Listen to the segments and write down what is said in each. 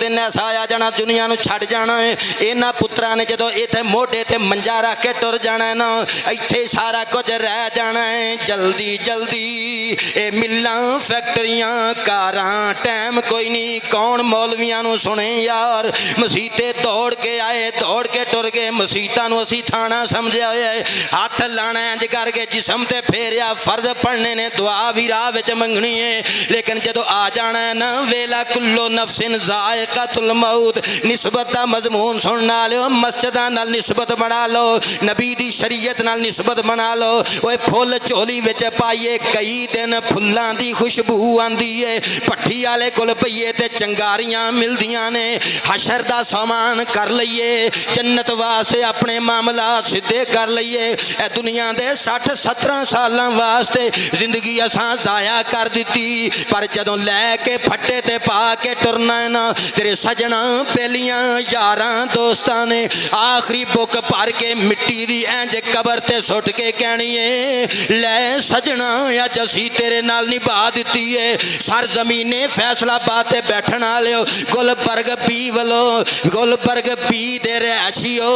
दिन ऐसा आ जाना दुनिया नूं छड्ड जाना है। इन्हां पुत्रां ने जदों इत्थे मोढे ते मंजा रख के टुर जाना है ना, इत्थे सारा कुछ रह जाना है। जल्दी जल्दी ये मिल्लां फैक्ट्रियां कारां टाइम कोई नहीं। कौन मौलवियां नूं सुने यार, मसीते दौड़ के आए दौड़ के टुर गए। मसीतां नूं असीं थाना समझिया होया है। हथ लाना इंज करके जिसम ते फेरिया, फर्ज पढ़ने ने दुआ भी राह विच मंगनी है। लेकिन जदों आ जाना है ना वेला कुल्लो नफ्सिन ज़ाइक़तुल मौत, निस्बत दा मज़मून सुनना लियो। मस्जिदां नाल निस्बत बना लो, नबी दी शरीयत नाल निस्बत बना लो। ओए फुल झोली विच पाइए, कई दिन फुल्लां दी खुशबू आंदी है। भट्ठी वाले कोल पईए ते चंगारियां मिलदियां ने। हशर दा सामान कर लईए, जन्नत वास्ते अपने मामलात सिद्धे कर लईए। ए दुनिया दे 60-70 सालां वास्ते जिंदगी असां ज़ाया कर दित्ती, पर जदों लैके फट्टे ते पा के टुरना है ना, तेरे सजना पहलियां यारां दोस्तां ने आखिरी बुक भर के मिट्टी दी इंज कबर ते सुट के कहनी है लै सजना अज असीं तेरे नाल निभा दित्ती है। सर जमीने फैसलाबाद ते बैठण वालिओ, गुलबर्ग पी वलो, गुलबर्ग पी दे रहशिओ,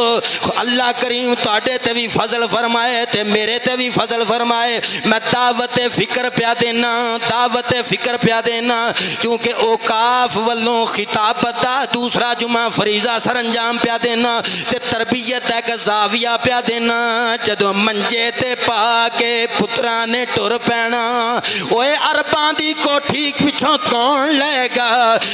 अल्लाह करीम तुहाडे ते भी फजल फरमाए ते मेरे ते भी फजल फरमाए। मैं दावत फिक्र पिया देना, दावत फिक्र पिया देना, क्योंकि औकाफ वल्लों खिताबत दा दूसरा जुमा फरीजा सर अंजाम पिया देना ते तरबियत एक जाविया पिया देना। जदों मंजे ते पा के पुत्रा ने टुर पैना, ओए अरबां दी कोठी पिछों कौन लेगा?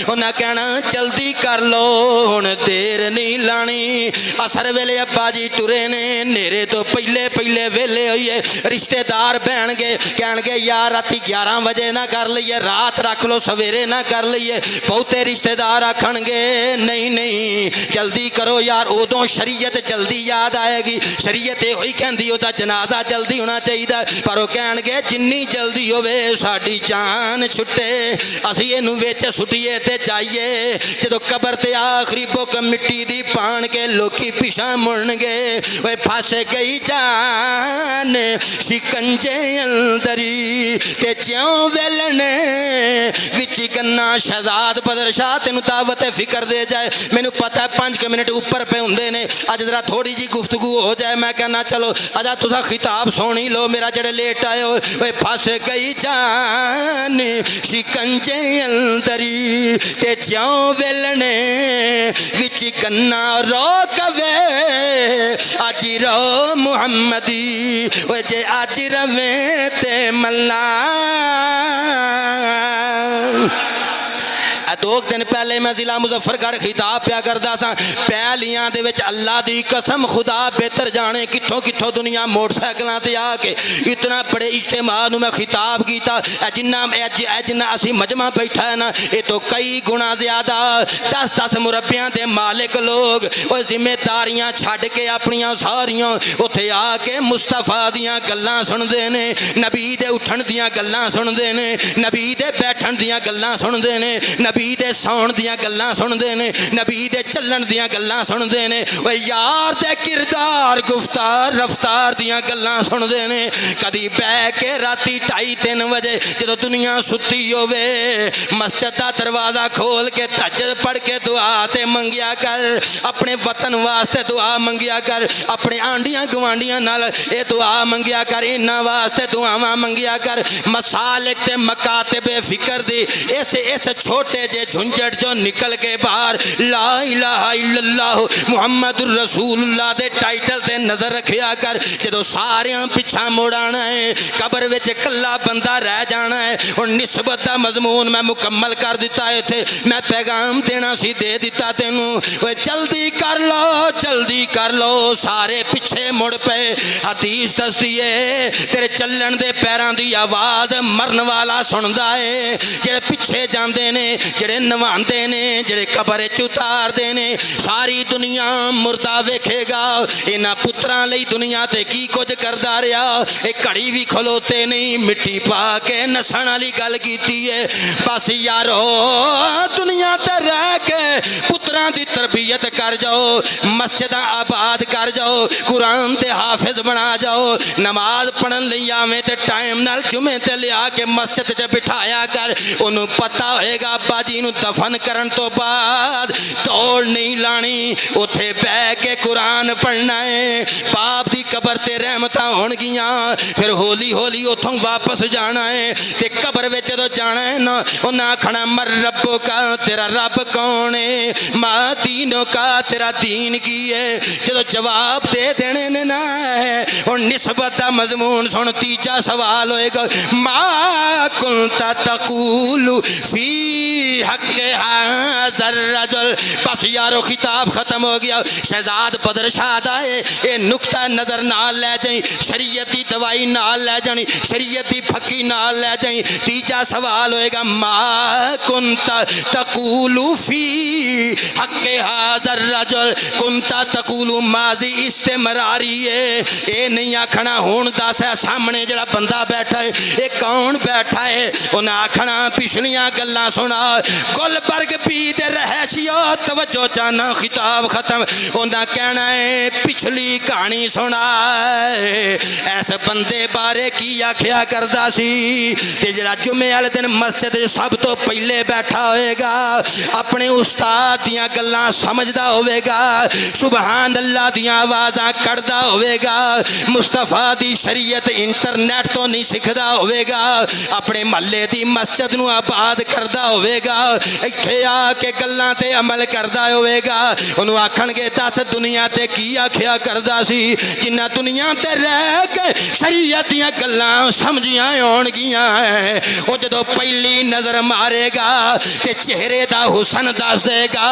उन्हें कहना जल्दी कर लो हुण देर नहीं लानी। असर वेले अब्बा जी टुरे ने, नेरे तो पहले पहले वेले होइए। रिश्तेदार बहणगे कहणगे यार राती 11 बजे ना कर लईए, रात रख लो सवेरे ना कर लईए। बहुते रिश्तेदार आखणगे नहीं नहीं जल्दी करो यार, उदों शरीयत जल्दी याद आएगी। शरीयत ये होई कहंदी ओदा जनाजा जल्दी होना चाहिए, पर वो कहणगे जिन्नी जल्दी होवे साडी जान छुट्टे, असीं इहनूं विच सुटिए ते जाइए। जदों कबर ते आखिरी बुक मिट्टी दी पाण के लोकी पिछा मुड़नगे, ओए फस गई जान शिकंजे अंदरी ते ज्यों वेलने विच गन्ना। शहजाद बदर शाह तेनू दावत फिक्र दे जाए, मैनू पता है 5 मिनट ऊपर पे होंदे ने, अज जरा थोड़ी जी गुफ्तगू हो जाए। मैं कहना चलो अजा तुसा खिताब सुनी लो मेरा जड़े लेट आए हो। फस गई जान शिकंजे अंदरी ते ज्यों वेलने विच गन्ना। रो कवे अज रो मुहम्मदी, जे अज रवे ते मल्ला। 2 दिन पहले मैं जिला मुजफ्फरगढ़ खिताब पिया करदा सा। पहलियां दे विच अल्लाह दी कसम खुदा बेहतर जाने कित्थों कित्थों दुनिया मोटरसाइकिलों ते आके इतना बड़े इज्तिमा नूं मैं खिताब कीता। जिन्ना असीं मजमा बैठा है ना, ये तो कई गुणा ज़्यादा। 10-10 मुरब्बियां दे मालिक लोग वो जिम्मेदारियां छड्ड के अपनियां सारियां उत्थे आके मुस्तफा दियां गल्लां सुनदे ने, नबी दे उठण दियां गल्लां सुनदे ने, नबी दे बैठण दियां गल्लां सुनदे ने, नबी दे सौण दियां गल्लां सुनदे ने, नबी दे चलण दियां गल्लां सुनदे ने, ओए यार दे किरदार गुफ्तार रफ्तार दियां गल्लां सुनदे ने। कदी बह के राती 2:30-3 बजे जदों दुनिया सुती होवे, मस्जिद दा दरवाजा खोल के तहज्जुद पढ़ के दुआ ते मंगिया कर, अपने वतन वास्ते दुआ मंगिया कर, अपने आंडियां गवांडियां नाल ये दुआ मंगिया कर, इन्हां वास्ते दुआवां मंगिया कर। मसालिक ते मकातिब फिक्र दी इस छोटे जे झुंझट जो निकल के बाहर ला इलाहा इल्लल्लाह मुहम्मदुर रसूलुल्लाह दे टाइटल ते नजर रखिया कर। जदों सारियां पिछा मुड़ आना है, कबर विच कल्ला बंदा रह जाना है। और निस्बत दा मजमून मैं मुकम्मल कर दिता है, थे मैं पैगाम देना सी दे दिता तेनू। जल्दी कर लो सारे पिछे मुड़ पे। हदीस दसदी है तेरे चलन दे पैरां दी आवाज़ मरन वाला सुनदा है। जेड़े पिछे जांदे ने, जेड़े नवांदे ने, जेड़े कबर च उतारदे ने, सारी दुनिया मुर्दा वेखेगा। इन्हां पुत्रां लई दुनिया ते की कुछ करदा रहा, एक घड़ी भी खलोते नहीं, मिट्टी पा के नसण वाली गल कीती है। बस यारो दुनिया ते रह के पुत्रां दी तरबियत कर जाओ, मस्जिदां आबाद कर जाओ, कुरान ते हाफिज बना जाओ। नमाज पढ़न लई आवें ते टाइम नाल जुमे ते लिया के मस्जिद च बिठाया कर। उन्होंने पता होएगा अब्बा जी दादी नूं दफन करन तो बाद दौड़ नहीं लानी, उत्थे बह के कुरान पढ़ना है। बाप दी कबर ते रहमतां होणगियां, फिर हौली हौली उथों वापस जाना है। ते कबर विच जदों जाना है ना, उन्हां आखना मर रब्बो का, तेरा रब कौन है, मां दीनो का, तेरा दीन की है। जदों जवाब दे देने ने ना हुण निस्बत दा मजमून सुन। तीजा सवाल होएगा मा कुंता तकूलु फी हक़्क़ि हाज़र रजुल। बस यारो खिताब खत्म हो गया। शहजाद बदर शाह आए, ये नुकता नजर नाल लै जाई, शरीयत दी दवाई नाल लै जानी, शरीयत दी फक्की नाल लै जाई। तीजा सवाल होएगा मा कुंता तकूलु फी हक़्क़ि हाज़र रजुल। कुंता तकूलु माजी इस्तेमरारी है, ये नहीं आखना हुण दस है सामने जड़ा बंदा बैठा है ये कौन बैठा है। उन्हें आखना पिछलियां गल्लां सुना। गुलबर्ग पी दे रहसियो तवज्जो जाना, खिताब खत्म। उन्हें कहना है पिछली कहानी सुना। ऐस बंदे बारे की आख्या करदा सी ते जड़ा जुमे वाले दिन मस्जिद सब तो पहले बैठा होएगा, अपने उस्ताद दियां गल्लां समझदा होवेगा, सुबहान अल्लाह दियां आवाज़ां कढ़दा होवेगा, मुस्तफा दी शरीयत इंटरनेट तो नहीं सीखदा होवेगा, अपने महल्ले दी मस्जिद नूं आबाद करदा होवेगा, इत्थे आके गल्लां ते अमल करदा होवेगा। उन्होंने आखणगे दस दुनिया ते की आख्या करदा सी, जिन्ना दुनिया ते रह के शरीयत दियां गल्लां समझियां होणगियां। वो जदों पहली नज़र मारेगा ते चेहरे दा हुसन दस देगा,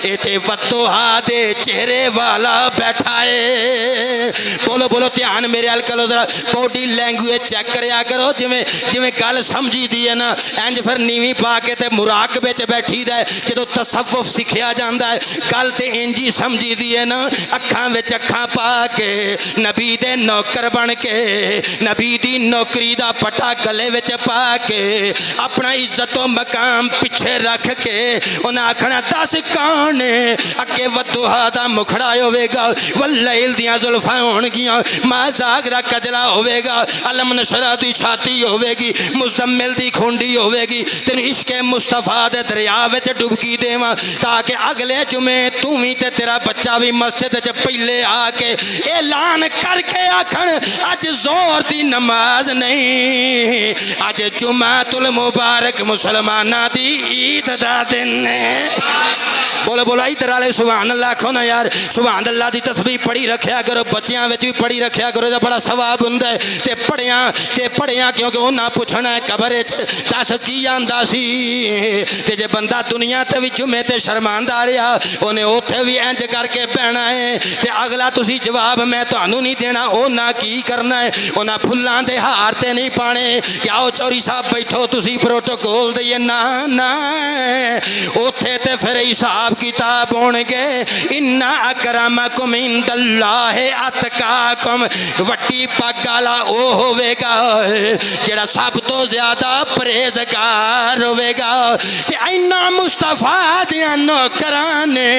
ये ते वतोहा दे चेहरे वाला बैठा है। बोलो बोलो ध्यान मेरे अल करो जरा, बॉडी लैंग्वेज चेक करया करो। जिमें जिमें गल समझी दी है ना, इंज फिर नीवी पा के ते मुराकबे च बैठी दा है। जदों तसव्वुफ सिखिया जाता है गल ते इंज ही समझी दी है ना, अखां विच अखां पा के नबी दे नौकर बन के, नबी दी नौकरी दा पटा गले विच पा के, अपना इज्जतों मकाम पिछे रख के उन्हें आखना दस कौन है। अगे वदुहा दा मुखड़ा होवेगा, वल्लैल दियां जुल्फां होणगियां, मां जागरा कजला होवेगा, अलम नशरा दी छाती होवेगी, मुजम्मिल दी खुंडी होवेगी। तेन इश्के मुस्तफा दे दरिया विच डुबकी देवां ताकि अगले जुमे तू भी ते तेरा बच्चा भी मस्जिद च पहले आके ऐलान करके आखण अज जोर दी नमाज नहीं, अज जुमातुल मुबारक मुसलमाना दी ईद दा दिन है। बोलो बोलो इधर वाले सुभान अल्लाह आखो ना यार, सुभान अल्लाह दी तस्बीह पढ़ी रखिया करो, बच्चों में भी पढ़ी रखिया करो, बड़ा सवाब हुंदा है। ते पढ़िया क्योंकि उन्हें पूछना है कबर दस की आंदा सी, ते जे बंदा दुनिया ते भी जुमे ते शर्मांदा रहा उन्हें उत्थे भी इंज करके बहना है। ते अगला तुसी जवाब मैं तुहानू नहीं देना, उन्हें की करना है, उन्हें फुल्लां दे हार ते नहीं पाने कि आओ चौरी साहब बैठो तुसी प्रोटोकॉल दईए, ना ना उत्थे ते फिर हिसाब किताब होणगे। इन्ना अकरमकुम इंदल्लाहि अतकाकुम, वड्डी पग वाला ओ होवेगा जेड़ा सब तो ज्यादा परहेजगार होवेगा। ते इन्ना मुस्तफा दियां नौकरां ने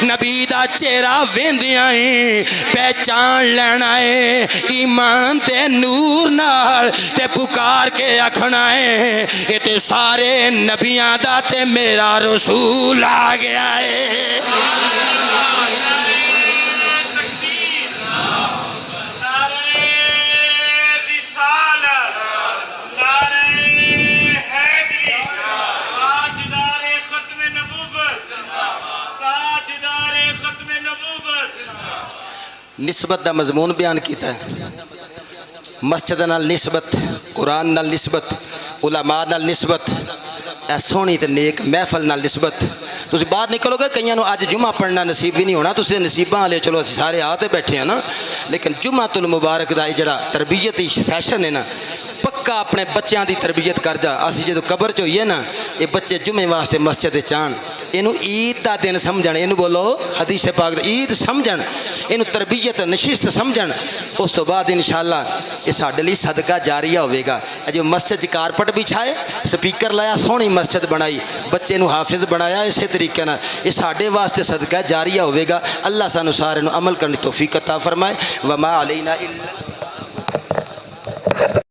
नबी दा चेहरा वेंदियां ही पहचान लेना है ईमान ते नूर नाल, ते पुकार के आखना है ये ते सारे नबियां दा ते मेरा रसूल आ गया है। निस्बत दा मजमून बयान किया है, मस्जिद नाल निस्बत, कुरान नाल निस्बत, उलमा नाल निस्बत, सोहनी ते नेक महफल नाल निस्बत। तुम बाहर निकलोगे कईयां नूं अज जुमा पढ़ना नसीब भी नहीं होना, तुम नसीबां वाले चलो असीं सारे आ ते बैठे हैं ना, लेकिन जुमातुल मुबारक दा जिहड़ा तरबियत सैशन है ना, पक्का अपने बच्चों की तरबियत कर जा। असीं जो कबर च होईए ना, ये बच्चे जुमे वास्ते मस्जिद चाहन, इनू ईद का दिन समझण, इनू बोलो हदीस पाक ईद समझण, इनू तरबियत नशिस्त समझण। उस तो बाद इंशाअल्लाह ये साडे लई सदका जारिया होवेगा। अजे मस्जिद कारपट बिछाए, स्पीकर लाया, सोहनी मस्जिद बनाई, बच्चे नू हाफिज बनाया, इस तरीके नाल ये साडे वास्ते सदका जारिया होवेगा। अल्लाह सानू सारे नू अमल करने की तौफीक अता फरमाए। वमा अलैना इल्ला